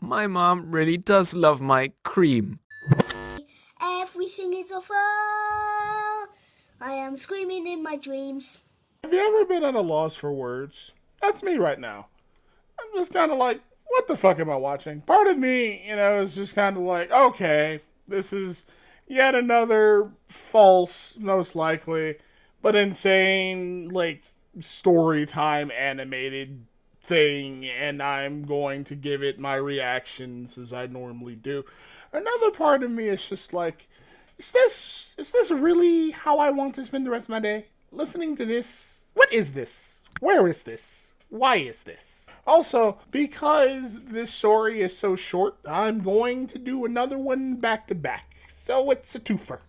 my mom really does love my cream. Everything is awful. I am screaming in my dreams. Have you ever been at a loss for words? That's me right now. I'm just kind of like, what the fuck am I watching? Part of me, is just kind of like, okay, this is yet another false, most likely, but insane, like, story time animated thing, and I'm going to give it my reactions as I normally do. Another part of me is just like, is this really how I want to spend the rest of my day? Listening to this? What is this? Where is this? Why is this? Also, because this story is so short, I'm going to do another one back to back. So it's a twofer.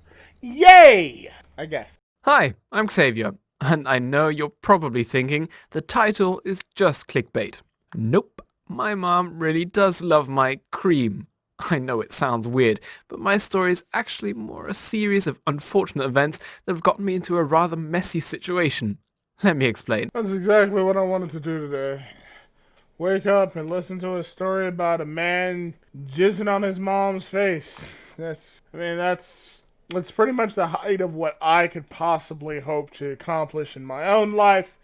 Yay! I guess. Hi, I'm Xavier, and I know you're probably thinking the title is just clickbait. Nope, my mom really does love my cream. I know it sounds weird, but my story is actually more a series of unfortunate events that have gotten me into a rather messy situation. Let me explain. That's exactly what I wanted to do today. Wake up and listen to a story about a man jizzing on his mom's face. That's pretty much the height of what I could possibly hope to accomplish in my own life.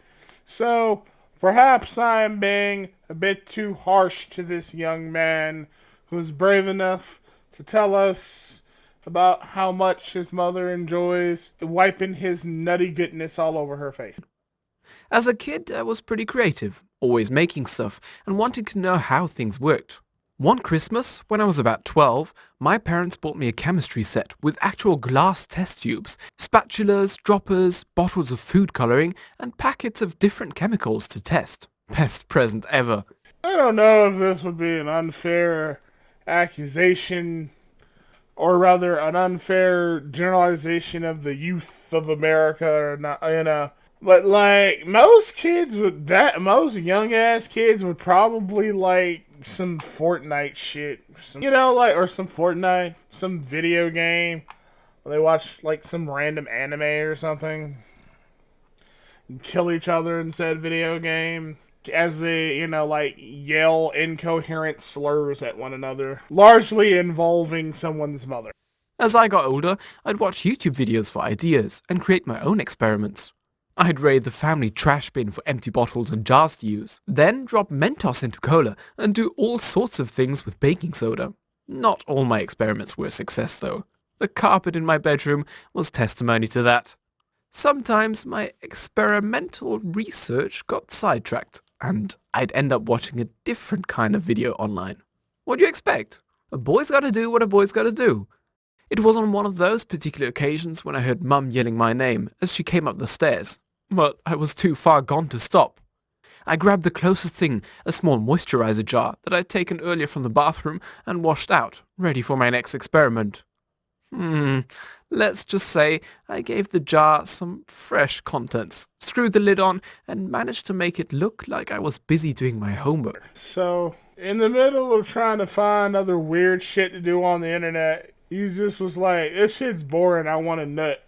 So, perhaps I'm being a bit too harsh to this young man who's brave enough to tell us about how much his mother enjoys wiping his nutty goodness all over her face. As a kid, I was pretty creative, always making stuff and wanting to know how things worked. One Christmas, when I was about 12, my parents bought me a chemistry set with actual glass test tubes, spatulas, droppers, bottles of food coloring, and packets of different chemicals to test. Best present ever. I don't know if this would be an unfair accusation, or rather an unfair generalization of the youth of America, or not, but like most young ass kids would probably like some Fortnite shit, or some Fortnite, some video game. They watch like some random anime or something, and kill each other in said video game as they, yell incoherent slurs at one another, largely involving someone's mother. As I got older, I'd watch YouTube videos for ideas and create my own experiments. I'd raid the family trash bin for empty bottles and jars to use, then drop Mentos into cola and do all sorts of things with baking soda. Not all my experiments were a success though. The carpet in my bedroom was testimony to that. Sometimes my experimental research got sidetracked, and I'd end up watching a different kind of video online. What do you expect? A boy's gotta do what a boy's gotta do. It was on one of those particular occasions when I heard Mum yelling my name as she came up the stairs, but I was too far gone to stop. I grabbed the closest thing, a small moisturizer jar that I'd taken earlier from the bathroom, and washed out, ready for my next experiment. Let's just say I gave the jar some fresh contents, screwed the lid on, and managed to make it look like I was busy doing my homework. So, in the middle of trying to find other weird shit to do on the internet, you just was like, this shit's boring, I want a nut.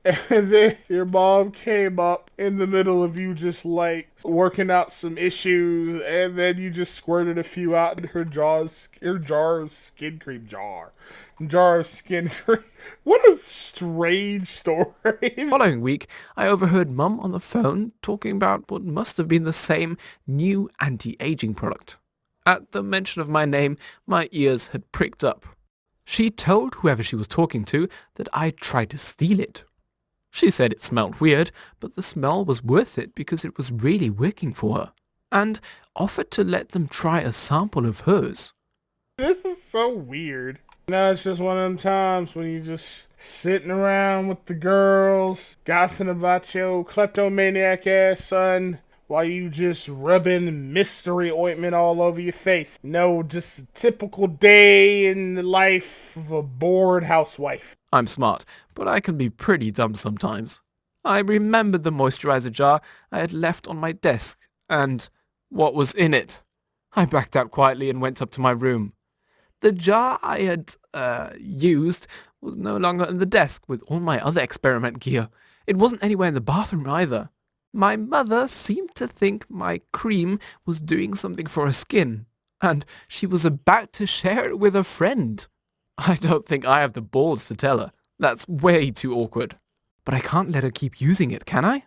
And then your mom came up in the middle of you just like working out some issues, and then you just squirted a few out in her jar of skin cream. Jar of skin cream. What a strange story. The following week, I overheard Mum on the phone talking about what must have been the same new anti-aging product. At the mention of my name, my ears had pricked up. She told whoever she was talking to that I'd tried to steal it. She said it smelled weird, but the smell was worth it because it was really working for her, and offered to let them try a sample of hers. This is so weird. It's just one of them times when you just sitting around with the girls, gossiping about your kleptomaniac ass son, while you just rubbing mystery ointment all over your face. Just a typical day in the life of a bored housewife. I'm smart, but I can be pretty dumb sometimes. I remembered the moisturizer jar I had left on my desk, and what was in it. I backed out quietly and went up to my room. The jar I had used was no longer in the desk with all my other experiment gear. It wasn't anywhere in the bathroom either. My mother seemed to think my cream was doing something for her skin, and she was about to share it with a friend. I don't think I have the balls to tell her. That's way too awkward. But I can't let her keep using it, can I?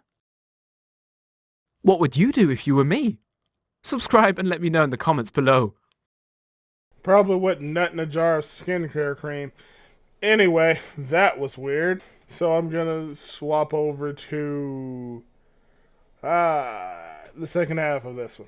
What would you do if you were me? Subscribe and let me know in the comments below. Probably wouldn't nut in a jar of skincare cream. Anyway, that was weird. So I'm gonna swap over to the second half of this one.